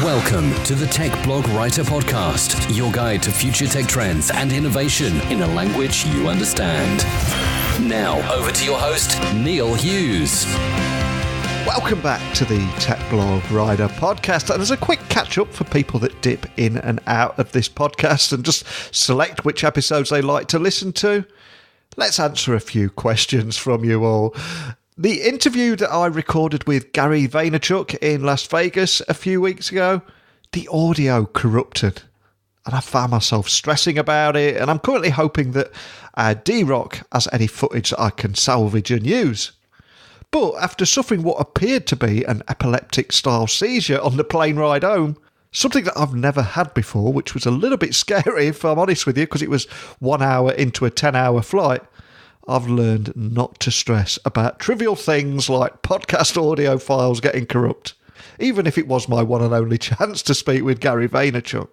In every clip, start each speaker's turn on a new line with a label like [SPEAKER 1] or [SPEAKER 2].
[SPEAKER 1] Welcome to the Tech Blog Writer Podcast, your guide to future tech trends and innovation in a language you understand. Now, over to your host, Neil Hughes.
[SPEAKER 2] Welcome back to the Tech Blog Writer Podcast. And as a quick catch-up for people that dip in and out of this podcast and just select which episodes they like to listen to, let's answer a few questions from you all. The interview that I recorded with Gary Vaynerchuk in Las Vegas a few weeks ago, the audio corrupted. And I found myself stressing about it, and I'm currently hoping that D-Rock has any footage that I can salvage and use. But after suffering what appeared to be an epileptic-style seizure on the plane ride home, something that I've never had before, which was a little bit scary, if I'm honest with you, because it was 1 hour into a 10-hour flight, I've learned not to stress about trivial things like podcast audio files getting corrupt, even if it was my one and only chance to speak with Gary Vaynerchuk.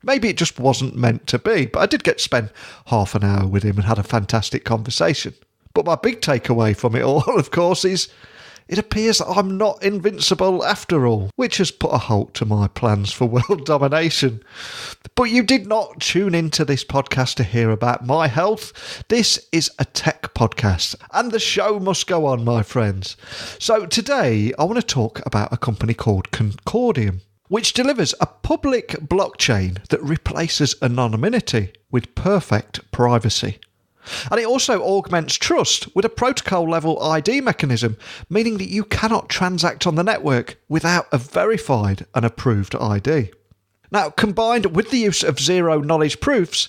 [SPEAKER 2] Maybe it just wasn't meant to be, but I did get to spend half an hour with him and had a fantastic conversation. But my big takeaway from it all, of course, is it appears that I'm not invincible after all, which has put a halt to my plans for world domination. But you did not tune into this podcast to hear about my health. This is a tech podcast, and the show must go on, my friends. So today, I want to talk about a company called Concordium, which delivers a public blockchain that replaces anonymity with perfect privacy. And it also augments trust with a protocol-level ID mechanism, meaning that you cannot transact on the network without a verified and approved ID. Now, combined with the use of zero-knowledge proofs,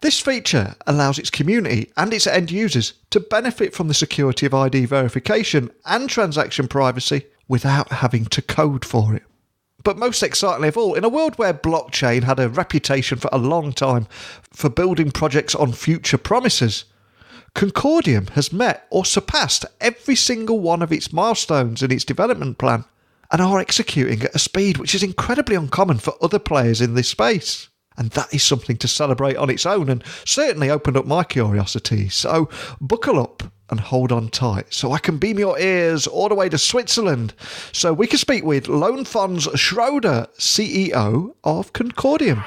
[SPEAKER 2] this feature allows its community and its end users to benefit from the security of ID verification and transaction privacy without having to code for it. But most excitingly of all, in a world where blockchain had a reputation for a long time for building projects on future promises, Concordium has met or surpassed every single one of its milestones in its development plan and are executing at a speed which is incredibly uncommon for other players in this space. And that is something to celebrate on its own and certainly opened up my curiosity. So buckle up and hold on tight so I can beam your ears all the way to Switzerland so we can speak with Lone Fons Schroeder, CEO of Concordium.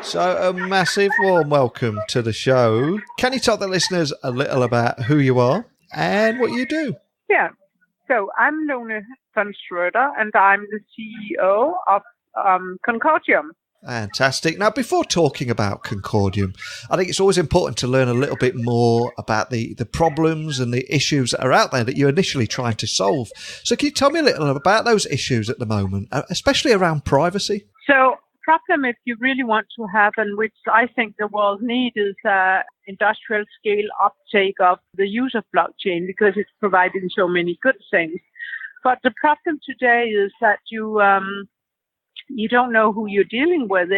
[SPEAKER 2] So a massive warm welcome to the show. Can you tell the listeners a little about who you are and what you do?
[SPEAKER 3] Yeah, so I'm Lone Fons Schroeder and I'm the CEO of Concordium.
[SPEAKER 2] Fantastic. Now, before talking about Concordium, I think it's always important to learn a little bit more about the problems and the issues that are out there that you're initially trying to solve. So can you tell me a little about those issues at the moment, especially around privacy?
[SPEAKER 3] So problem if you really want to have, and which I think the world needs, is industrial scale uptake of the use of blockchain because it's providing so many good things. But the problem today is that you don't know who you're dealing with.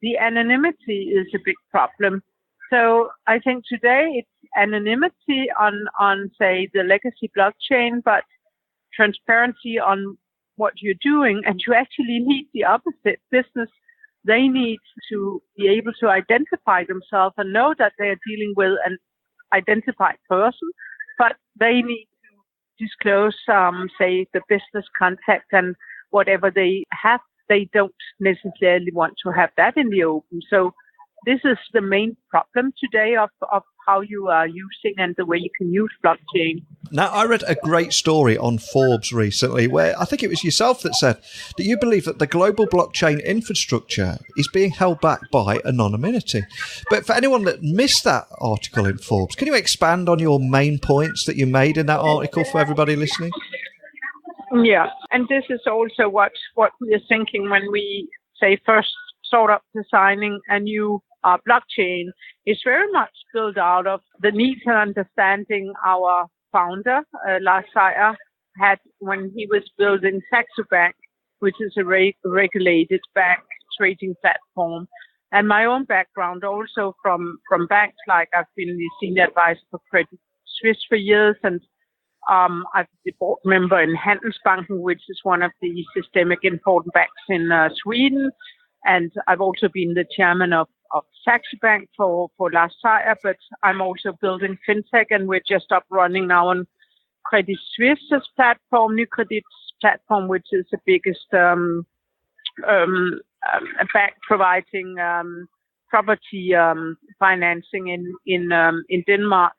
[SPEAKER 3] The anonymity is a big problem. So I think today it's anonymity on say, the legacy blockchain, but transparency on what you're doing. And you actually need the opposite. Business, they need to be able to identify themselves and know that they're dealing with an identified person, but they need to disclose, say, the business contact and whatever they have. They don't necessarily want to have that in the open. So this is the main problem today of how you are using and the way you can use blockchain.
[SPEAKER 2] Now, I read a great story on Forbes recently where I think it was yourself that said that you believe that the global blockchain infrastructure is being held back by anonymity. But for anyone that missed that article in Forbes, can you expand on your main points that you made in that article for everybody listening?
[SPEAKER 3] Yeah, and this is also what we are thinking when we say first sort of designing a new blockchain is very much built out of the need and understanding our founder, Lars Seier, had when he was building Saxo Bank, which is a regulated bank trading platform. And my own background also from banks, like I've been the senior advisor for Credit Suisse for years, and I've been board member in Handelsbanken, which is one of the systemic important banks in Sweden. And I've also been the chairman of Saxo Bank for Lars Seier, but I'm also building fintech, and we're just up running now on Credit Suisse's platform, Nykredit's platform, which is the biggest bank providing property financing in Denmark,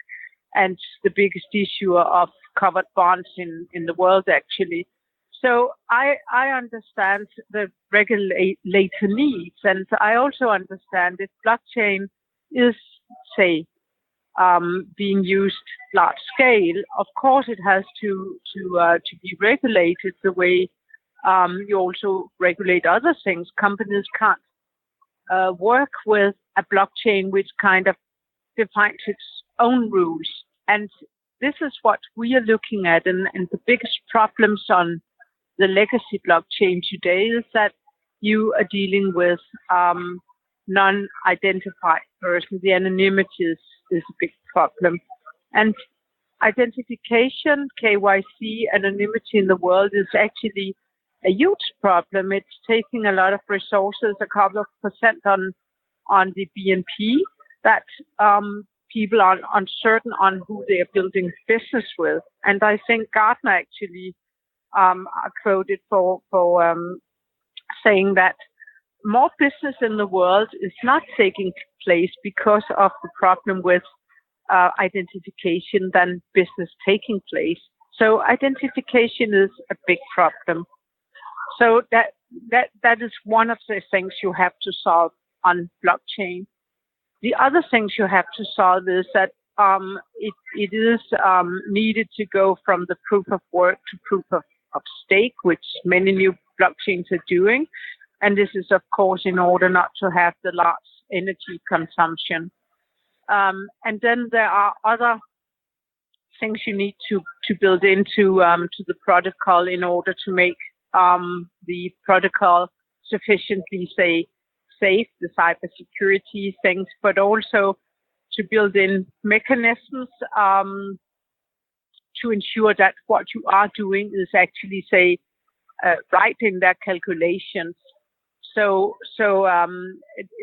[SPEAKER 3] and the biggest issuer of covered bonds in the world, actually. So I understand the regulator needs, and I also understand if blockchain is, say, being used large scale, of course it has to be regulated the way you also regulate other things. Companies can't work with a blockchain which kind of defines its own rules. And this is what we are looking at. And the biggest problems on the legacy blockchain today is that you are dealing with non-identified persons. The anonymity is a big problem. And identification, KYC, anonymity in the world is actually a huge problem. It's taking a lot of resources, a couple of percent on the BNP, that people are uncertain on who they are building business with. And I think Gartner actually are quoted for saying that more business in the world is not taking place because of the problem with identification than business taking place. So identification is a big problem. So that is one of the things you have to solve on blockchain. The other things you have to solve is that it is needed to go from the proof of work to proof of stake, which many new blockchains are doing. And this is, of course, in order not to have the large energy consumption. And then there are other things you need to build into to the protocol in order to make the protocol sufficiently, say, safe, the cybersecurity things, but also to build in mechanisms to ensure that what you are doing is actually, say, right in their calculations. So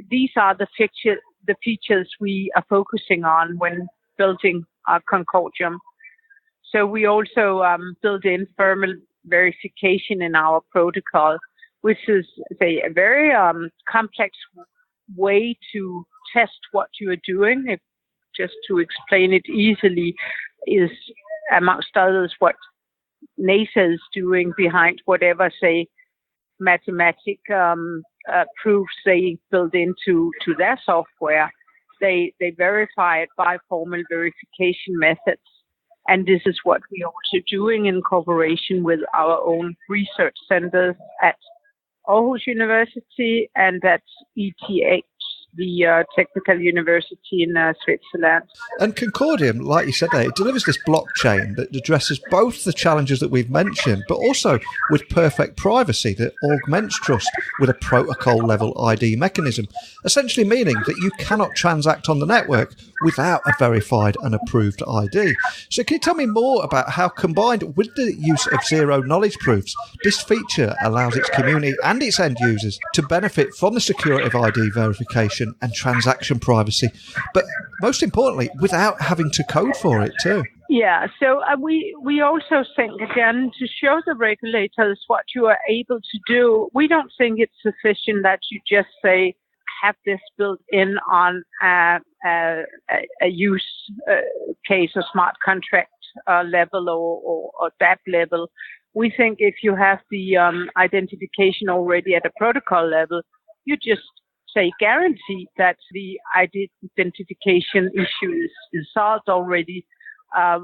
[SPEAKER 3] these are the features we are focusing on when building Concordium. So we also build in thermal verification in our protocol, which is, say, a very complex way to test what you are doing. If, just to explain it easily, is amongst others what NASA is doing behind whatever, say, mathematic proofs they build into their software. They verify it by formal verification methods. And this is what we are also doing in cooperation with our own research centers at Aarhus University and at ETH, the Technical University in Switzerland.
[SPEAKER 2] And Concordium, like you said there, it delivers this blockchain that addresses both the challenges that we've mentioned, but also with perfect privacy that augments trust with a protocol-level ID mechanism, essentially meaning that you cannot transact on the network without a verified and approved ID. So can you tell me more about how, combined with the use of zero-knowledge proofs, this feature allows its community and its end users to benefit from the security of ID verification and transaction privacy, but most importantly, without having to code for it too?
[SPEAKER 3] Yeah, so we also think, again, to show the regulators what you are able to do, we don't think it's sufficient that you just say, have this built in on a use case or smart contract level or DApp level. We think if you have the identification already at a protocol level, you just say guarantee that the identification issue is solved already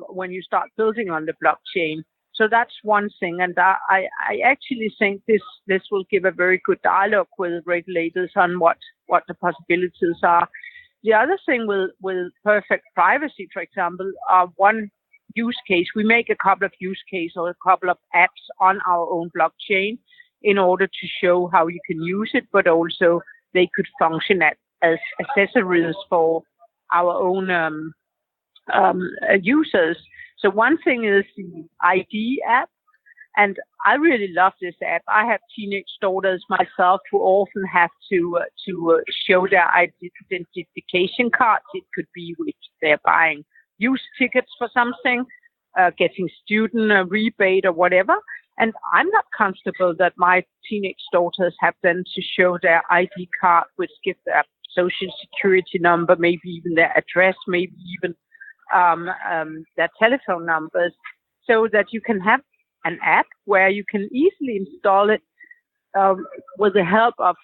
[SPEAKER 3] when you start building on the blockchain. So that's one thing. And I actually think this will give a very good dialogue with regulators on what the possibilities are. The other thing with perfect privacy, for example, one use case, we make a couple of use cases or a couple of apps on our own blockchain in order to show how you can use it, but also they could function as accessories for our own users. So one thing is the ID app, and I really love this app. I have teenage daughters myself who often have to show their identification cards. It could be if they're buying use tickets for something, getting student rebate or whatever. And I'm not comfortable that my teenage daughters have then to show their ID card, which gives their social security number, maybe even their address, maybe even their telephone numbers, so that you can have an app where you can easily install it with the help of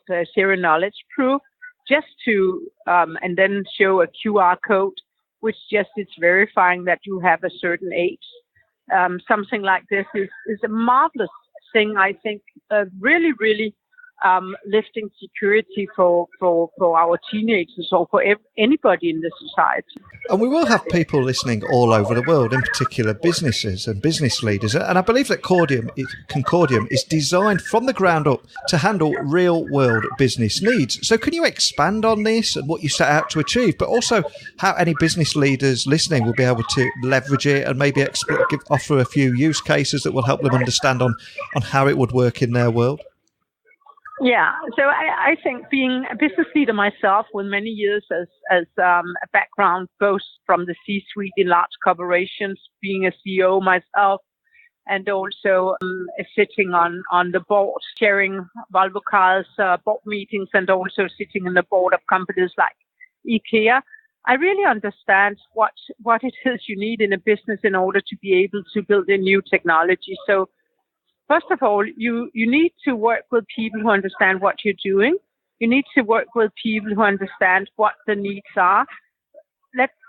[SPEAKER 3] the zero knowledge proof, just to and then show a QR code, which just is verifying that you have a certain age. Something like this is a marvelous thing, I think, really, really lifting security for our teenagers or for anybody in the society.
[SPEAKER 2] And we will have people listening all over the world, in particular businesses and business leaders. And I believe that Concordium is designed from the ground up to handle real-world business needs. So can you expand on this and what you set out to achieve, but also how any business leaders listening will be able to leverage it and maybe offer a few use cases that will help them understand on how it would work in their world?
[SPEAKER 3] Yeah, so I think being a business leader myself with many years as a background, both from the C-suite in large corporations, being a CEO myself, and also sitting on the board, chairing Volvo Cars board meetings, and also sitting in the board of companies like IKEA, I really understand what it is you need in a business in order to be able to build a new technology. So first of all, you need to work with people who understand what you're doing. You need to work with people who understand what the needs are.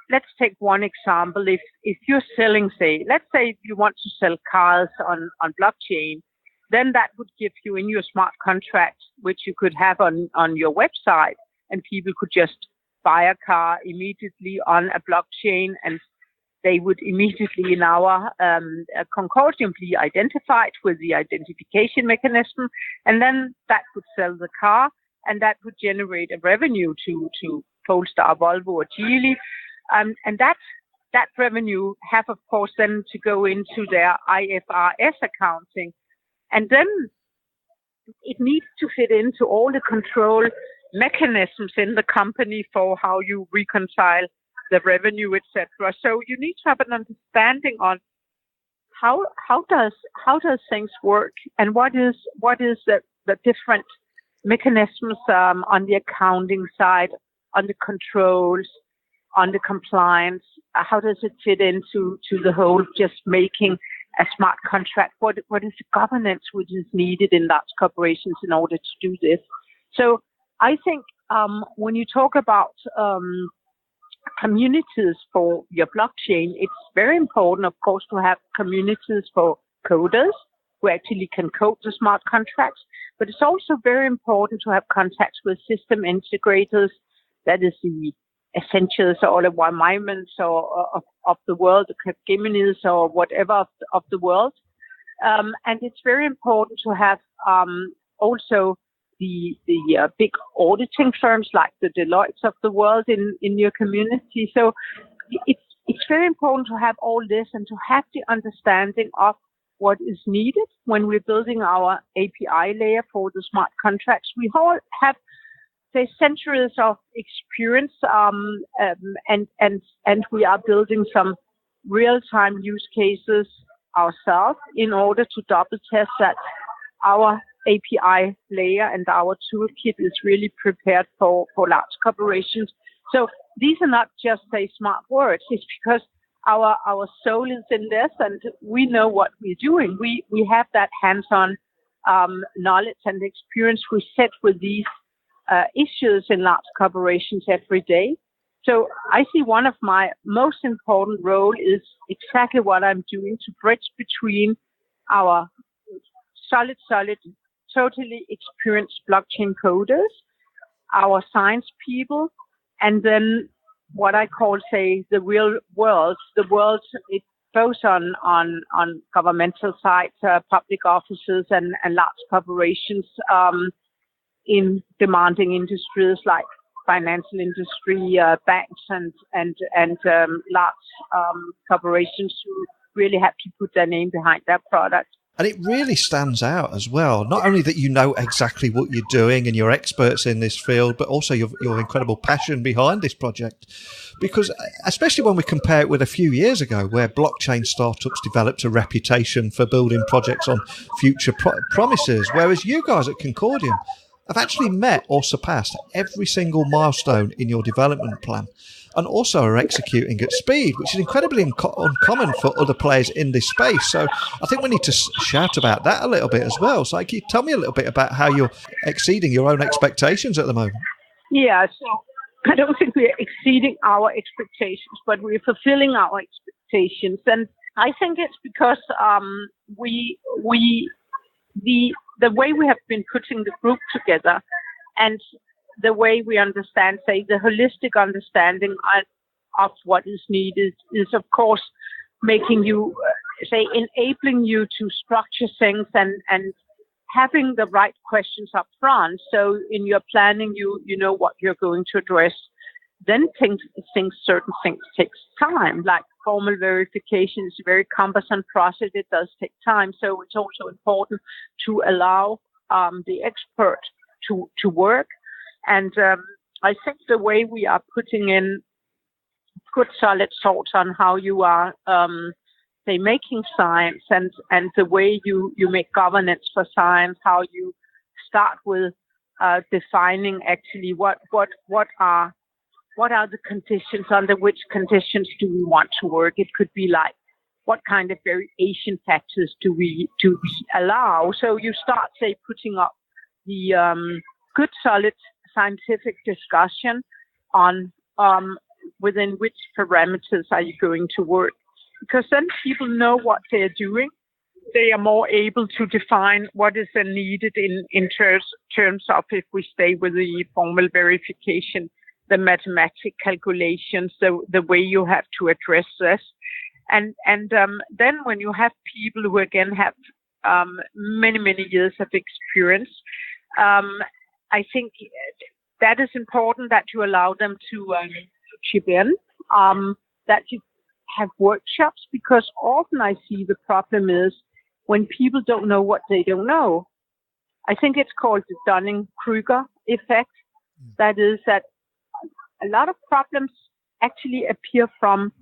[SPEAKER 3] Let's take one example. If you're selling, let's say you want to sell cars on blockchain, then that would give you in your smart contract, which you could have on your website, and people could just buy a car immediately on a blockchain, and they would immediately in our Concordium be identified with the identification mechanism, and then that would sell the car, and that would generate a revenue to Polestar, Volvo, or Geely, and that revenue have, of course, then to go into their IFRS accounting, and then it needs to fit into all the control mechanisms in the company for how you reconcile the revenue, etc. So you need to have an understanding on how does things work, and what is the different mechanisms on the accounting side, on the controls, on the compliance. How does it fit into the whole just making a smart contract? What is the governance which is needed in large corporations in order to do this? So I think when you talk about communities for your blockchain, it's very important, of course, to have communities for coders who actually can code the smart contracts. But it's also very important to have contacts with system integrators, that is the Essentials or the Wyomans or of the world, the Capgeminis or whatever of the world. And it's very important to have also the big auditing firms like the Deloittes of the world in your community. So it's very important to have all this and to have the understanding of what is needed when we're building our API layer for the smart contracts. We all have, say, centuries of experience, and we are building some real-time use cases ourselves in order to double test that our API layer and our toolkit is really prepared for large corporations. So these are not just, say, smart words. It's because our soul is in this, and we know what we're doing. We have that hands-on knowledge and experience. We sit with these issues in large corporations every day. So I see one of my most important role is exactly what I'm doing to bridge between our solid, totally experienced blockchain coders, our science people, and then what I call, say, the real world. The world, it both on governmental sides, public offices, and large corporations in demanding industries like financial industry, banks, and large corporations who really have to put their name behind their product.
[SPEAKER 2] And it really stands out as well. Not only that you know exactly what you're doing and you're experts in this field, but also your incredible passion behind this project. Because especially when we compare it with a few years ago, where blockchain startups developed a reputation for building projects on future promises, whereas you guys at Concordium have actually met or surpassed every single milestone in your development plan, and also are executing at speed, which is incredibly uncommon for other players in this space. So I think we need to shout about that a little bit as well. So can you tell me a little bit about how you're exceeding your own expectations at the moment?
[SPEAKER 3] Yeah, so I don't think we're exceeding our expectations, but we're fulfilling our expectations. And I think it's because the way we have been putting the group together and the way we understand, say, the holistic understanding of what is needed is, of course, making you, enabling you to structure things and having the right questions up front. So in your planning, you know what you're going to address. Then certain things takes time, like formal verification is a very cumbersome process. It does take time. So it's also important to allow the expert to work. And I think the way we are putting in good solid thoughts on how you are, making science and the way you make governance for science, how you start with defining actually what are the conditions, under which conditions do we want to work. It could be like, what kind of variation factors do we allow? So you start, putting up the good solid scientific discussion on within which parameters are you going to work, because then people know what they're doing. They are more able to define what is needed in terms of, if we stay with the formal verification, the mathematic calculations, the way you have to address this. And then when you have people who again have many years of experience, I think that is important that you allow them to chip in, that you have workshops, because often I see the problem is when people don't know what they don't know. I think it's called the Dunning-Kruger effect. That is that a lot of problems actually appear from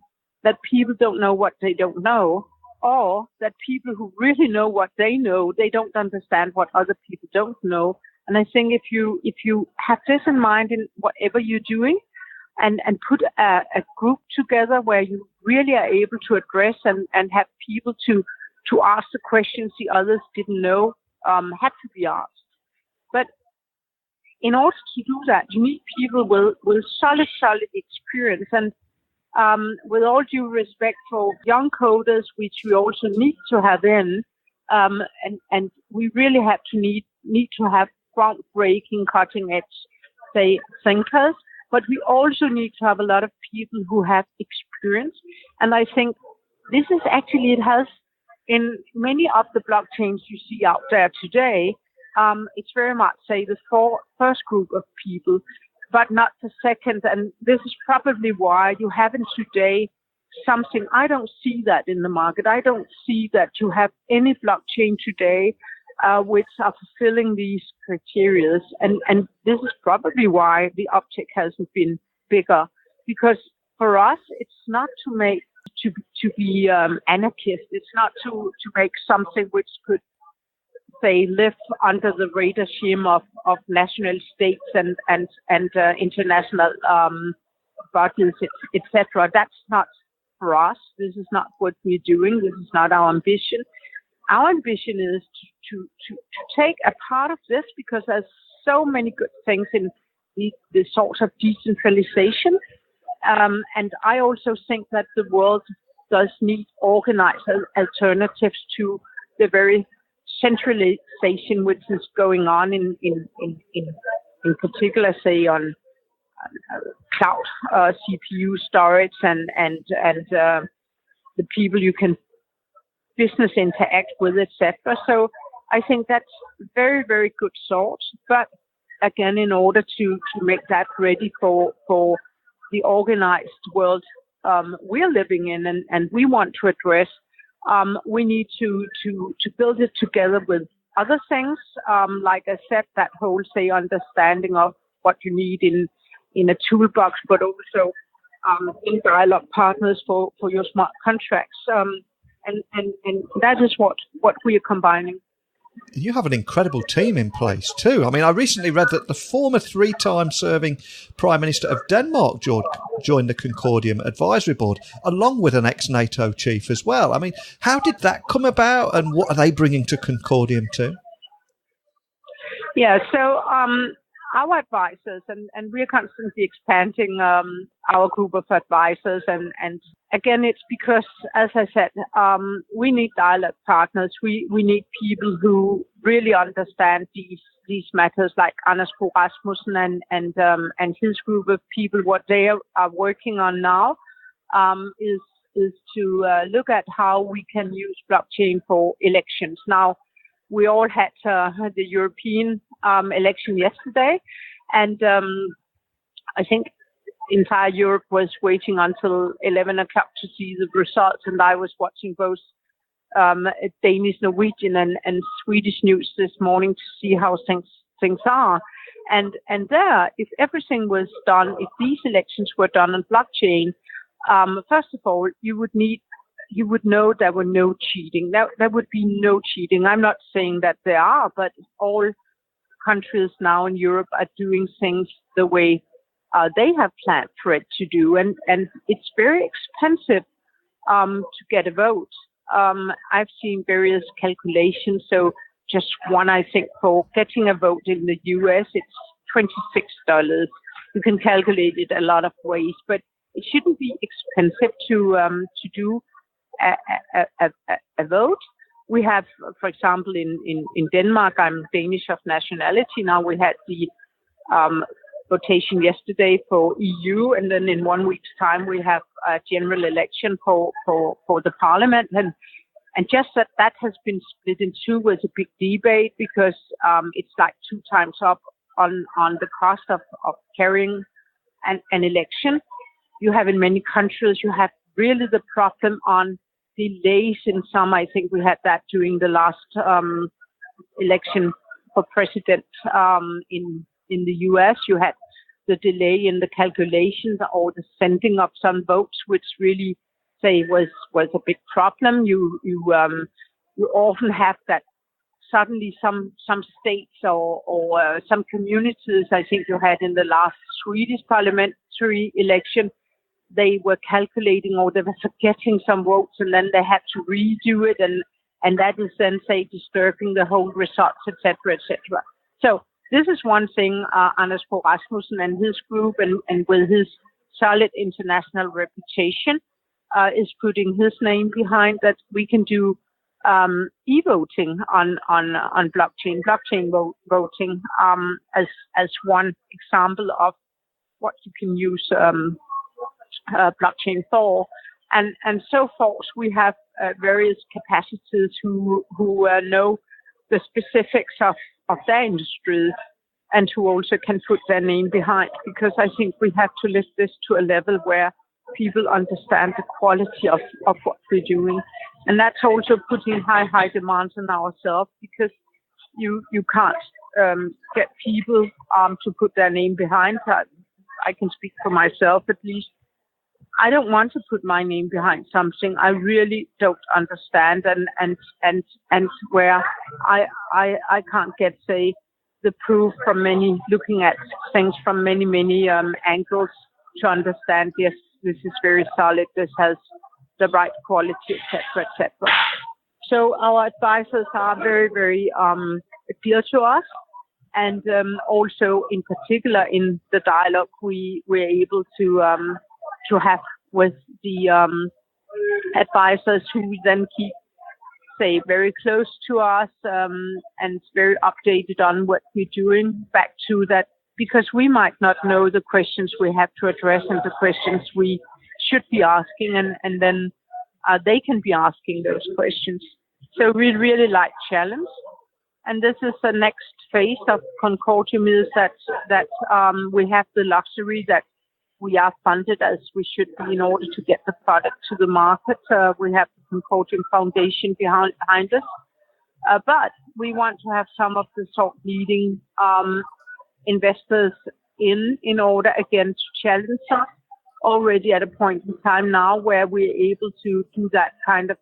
[SPEAKER 3] that people don't know what they don't know, or that people who really know what they know, they don't understand what other people don't know. And I think if you have this in mind in whatever you're doing, and put a group together where you really are able to address and have people to ask the questions the others didn't know had to be asked. But in order to do that, you need people with solid experience. And with all due respect for young coders, which we also need to have in, and we really have to need to have groundbreaking, cutting edge, thinkers. But we also need to have a lot of people who have experience. And I think this is actually, it has in many of the blockchains you see out there today, it's very much, the first group of people, but not the second. And this is probably why you haven't today something, I don't see that in the market. I don't see that you have any blockchain today which are fulfilling these criteria. And this is probably why the uptake hasn't been bigger, because for us, it's not to be anarchist. It's not to make something which could, live under the radar scheme of national states and international bodies, etc. That's not for us. This is not what we're doing. This is not our ambition. Our ambition is to take a part of this, because there's so many good things in the sorts of decentralization. And I also think that the world does need organized alternatives to the very centralization which is going on in particular, on cloud CPU storage and the people you can business interact with, etc. So I think that's very, very good thought. But again, in order to make that ready for the organized world we're living in, and we want to address We need to build it together with other things, like I said, that whole, say, understanding of what you need in a toolbox, but also in dialogue partners for your smart contracts. And that is what we are combining.
[SPEAKER 2] You have an incredible team in place too. I mean, I recently read that the former 3-time serving Prime Minister of Denmark joined the Concordium Advisory Board, along with an ex-NATO chief as well. I mean, how did that come about, and what are they bringing to Concordium too?
[SPEAKER 3] Yeah, so our advisors, and we're constantly expanding our group of advisors, and again, it's because, as I said, we need dialogue partners. We need people who really understand these matters, like Anders Fogh Rasmussen and his group of people. What they are working on now is to look at how we can use blockchain for elections. Now, we all had the European election yesterday, and I think entire Europe was waiting until 11 o'clock to see the results, and I was watching both Danish, Norwegian, and Swedish news this morning to see how things are. And there, if everything was done, if these elections were done on blockchain, first of all, you would know there were no cheating. There would be no cheating. I'm not saying that there are, but all countries now in Europe are doing things the way they have planned for it to do. And it's very expensive to get a vote. I've seen various calculations. So just one, I think, for getting a vote in the US, it's $26. You can calculate it a lot of ways, but it shouldn't be expensive to do a vote. We have, for example, in Denmark, I'm Danish of nationality. Now we had the votation yesterday for EU, and then in 1 week's time we have a general election for the parliament. And just that has been split in two was a big debate, because it's like 2 times up on the cost of carrying an election. You have in many countries, you have really the problem on delays in some. I think we had that during the last election for president in the US. You had the delay in the calculations or the sending of some votes, which really was a big problem. You often have that suddenly some states or some communities. I think you had in the last Swedish parliamentary election, they were calculating or they were forgetting some votes, and then they had to redo it, and that is then, say, disturbing the whole results, etc., etc. So this is one thing Anders Fogh Rasmussen and his group, and with his solid international reputation, is putting his name behind, that we can do e-voting on blockchain voting as one example of what you can use blockchain for, and so forth. We have various capacities who know the specifics of their industries, and who also can put their name behind, because I think we have to lift this to a level where people understand the quality of what we're doing. And that's also putting high demands on ourselves, because you can't get people to put their name behind. I can speak for myself at least. I don't want to put my name behind something I really don't understand, and where I can't get, say, the proof from looking at things from many angles to understand, yes, this is very solid, this has the right quality, etc., etc. So our advisors are very, very dear to us, and also in particular in the dialogue we're able to have with the advisors, who we then keep, say, very close to us and very updated on what we're doing, back to that, because we might not know the questions we have to address and the questions we should be asking, and then they can be asking those questions. So we really like challenge. And this is the next phase of Concordium, is that we have the luxury that we are funded as we should be in order to get the product to the market. We have the Concordium Foundation behind us. But we want to have some of the leading investors in order, again, to challenge us already at a point in time now where we're able to do that kind of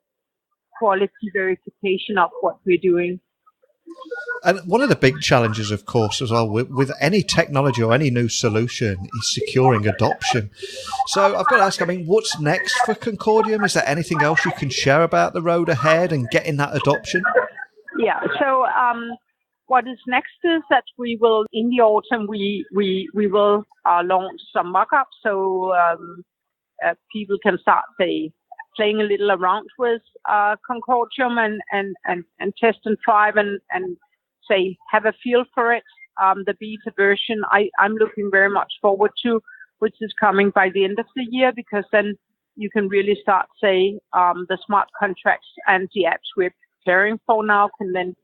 [SPEAKER 3] quality verification of what we're doing.
[SPEAKER 2] And one of the big challenges, of course, as well, with any technology or any new solution is securing adoption. So I've got to ask, what's next for Concordium? Is there anything else you can share about the road ahead and getting that adoption?
[SPEAKER 3] Yeah, so what is next is that we will, in the autumn, we will launch some mock-ups so people can start, playing a little around with Concordium and test and try and have a feel for it. The beta version I'm looking very much forward to, which is coming by the end of the year, because then you can really start, the smart contracts and the apps we're preparing for now can then,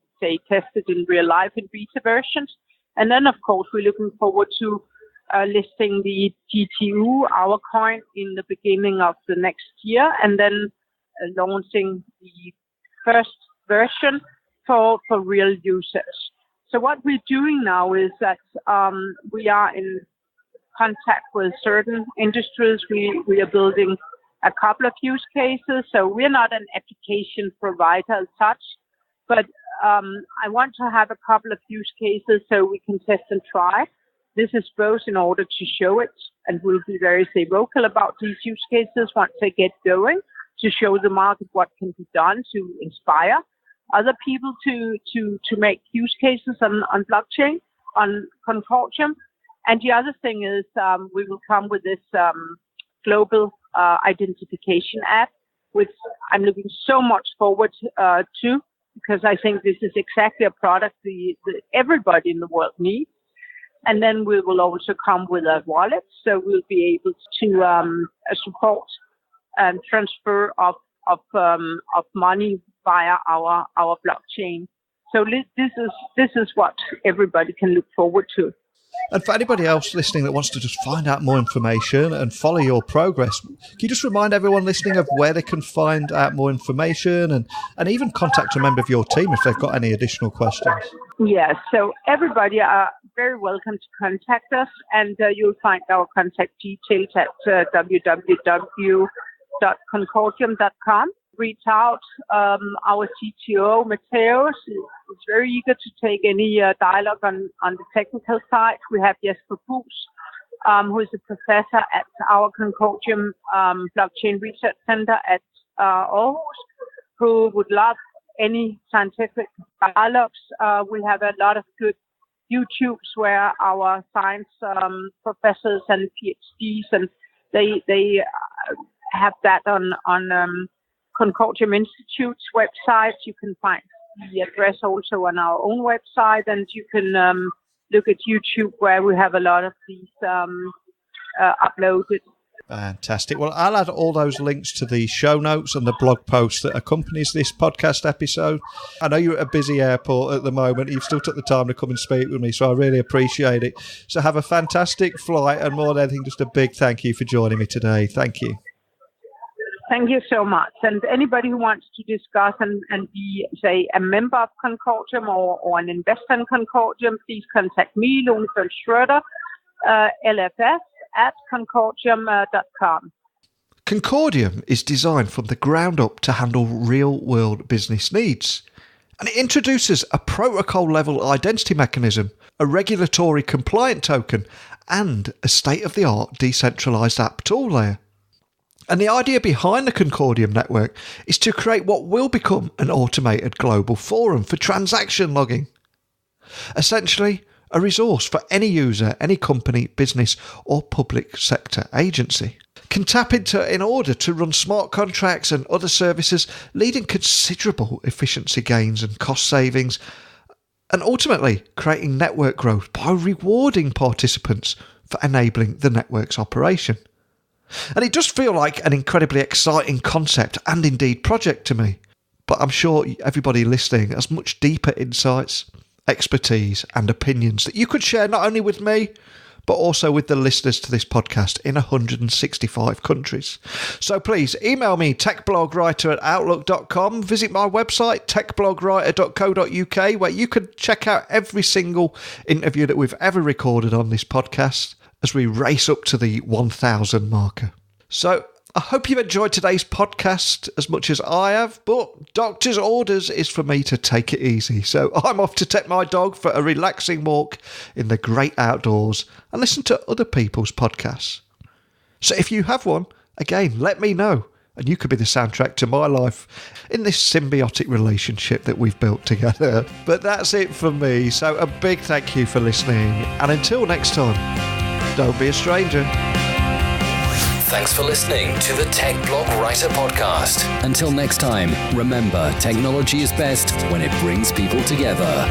[SPEAKER 3] tested in real life in beta versions. And then, of course, we're looking forward to listing the GTU, our coin, in the beginning of the next year, and then launching the first version for real users. So what we're doing now is that we are in contact with certain industries. We are building a couple of use cases. So we're not an application provider as such, but I want to have a couple of use cases so we can test and try. This is both in order to show it, and we'll be very, vocal about these use cases once they get going, to show the market what can be done to inspire other people to make use cases on blockchain, on Concordium. And the other thing is we will come with this global identification app, which I'm looking so much forward to, because I think this is exactly a product that everybody in the world needs. And then we will also come with a wallet, so we'll be able to support and transfer of money via our blockchain. So this is what everybody can look forward to.
[SPEAKER 2] And for anybody else listening that wants to just find out more information and follow your progress, can you just remind everyone listening of where they can find out more information and even contact a member of your team if they've got any additional questions?
[SPEAKER 3] Yes, so everybody are very welcome to contact us, and you'll find our contact details at www.concordium.com. Reach out. Our CTO, Mateus, is very eager to take any dialogue on the technical side. We have Jesper Buus, who is a professor at our Concordium Blockchain Research Center at Aarhus, who would love any scientific dialogues. We have a lot of good YouTubes where our science professors and PhDs, and they have that on Concordium Institute's website. You can find the address also on our own website, and you can look at YouTube where we have a lot of these uploaded.
[SPEAKER 2] Fantastic. Well, I'll add all those links to the show notes and the blog post that accompanies this podcast episode. I know you're at a busy airport at the moment. You've still took the time to come and speak with me, so I really appreciate it. So have a fantastic flight, and more than anything, just a big thank you for joining me today. Thank you.
[SPEAKER 3] Thank you so much. And anybody who wants to discuss and be, a member of Concordium or an investor in Concordium, please contact me, Lone Schröder, LFS@concordium.com.
[SPEAKER 2] Concordium is designed from the ground up to handle real-world business needs. And it introduces a protocol-level identity mechanism, a regulatory compliant token, and a state-of-the-art decentralized app tool layer. And the idea behind the Concordium Network is to create what will become an automated global forum for transaction logging. Essentially, a resource for any user, any company, business or public sector agency can tap into in order to run smart contracts and other services, leading considerable efficiency gains and cost savings, and ultimately creating network growth by rewarding participants for enabling the network's operation. And it does feel like an incredibly exciting concept and indeed project to me. But I'm sure everybody listening has much deeper insights, expertise and opinions that you could share not only with me, but also with the listeners to this podcast in 165 countries. So please email me, techblogwriter@outlook.com. Visit my website, techblogwriter.co.uk, where you can check out every single interview that we've ever recorded on this podcast as we race up to the 1,000 marker. So I hope you've enjoyed today's podcast as much as I have, but doctor's orders is for me to take it easy. So I'm off to take my dog for a relaxing walk in the great outdoors and listen to other people's podcasts. So if you have one, again, let me know, and you could be the soundtrack to my life in this symbiotic relationship that we've built together. But that's it from me. So a big thank you for listening, and until next time, don't be a stranger.
[SPEAKER 1] Thanks for listening to the Tech Blog Writer Podcast. Until next time, remember, technology is best when it brings people together.